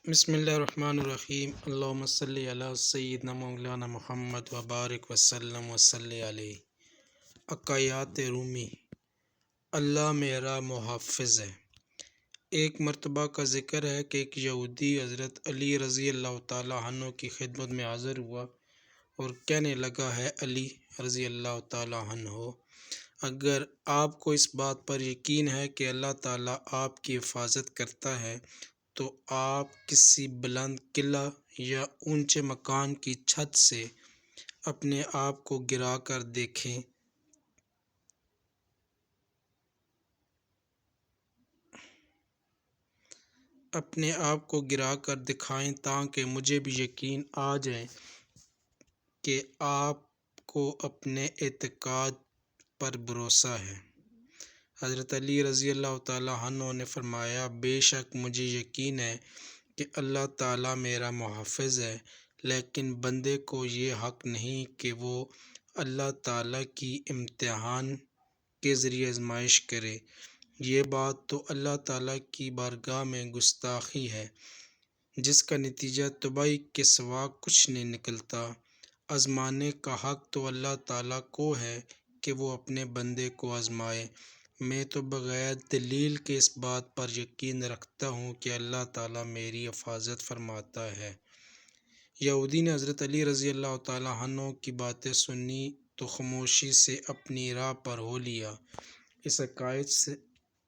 بسم اللہ الرحمن الرحیم۔ اللہم صلی علی سیدنا مولانا محمد وبارک وسلم وصلی علیہ۔ عقائیات رومی۔ اللہ میرا محافظ ہے۔ ایک مرتبہ کا ذکر ہے کہ ایک یہودی حضرت علی رضی اللہ تعالیٰ عنہ کی خدمت میں حاضر ہوا اور کہنے لگا، ہے علی رضی اللہ تعالیٰ عنہ، اگر آپ کو اس بات پر یقین ہے کہ اللہ تعالیٰ آپ کی حفاظت کرتا ہے تو آپ کسی بلند قلعہ یا اونچے مکان کی چھت سے اپنے آپ کو گرا کر دیکھیں۔ اپنے آپ کو گرا کر دکھائیں تاکہ مجھے بھی یقین آ جائے کہ آپ کو اپنے اعتقاد پر بھروسہ ہے۔ حضرت علی رضی اللہ تعالیٰ عنہ نے فرمایا، بے شک مجھے یقین ہے کہ اللہ تعالیٰ میرا محافظ ہے، لیکن بندے کو یہ حق نہیں کہ وہ اللہ تعالیٰ کی امتحان کے ذریعے آزمائش کرے۔ یہ بات تو اللہ تعالیٰ کی بارگاہ میں گستاخی ہے، جس کا نتیجہ تباہی کے سوا کچھ نہیں نکلتا۔ آزمانے کا حق تو اللہ تعالیٰ کو ہے کہ وہ اپنے بندے کو آزمائے۔ میں تو بغیر دلیل کے اس بات پر یقین رکھتا ہوں کہ اللہ تعالیٰ میری حفاظت فرماتا ہے۔ یہودی نے حضرت علی رضی اللہ تعالیٰ عنہ کی باتیں سنی تو خاموشی سے اپنی راہ پر ہو لیا۔ اس عقائد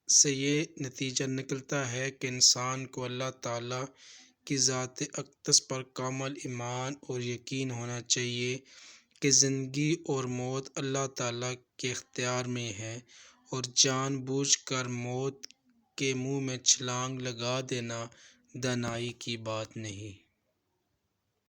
سے یہ نتیجہ نکلتا ہے کہ انسان کو اللہ تعالیٰ کی ذات اقدس پر کامل ایمان اور یقین ہونا چاہیے کہ زندگی اور موت اللہ تعالیٰ کے اختیار میں ہے، اور جان بوجھ کر موت کے منہ میں چھلانگ لگا دینا دانائی کی بات نہیں۔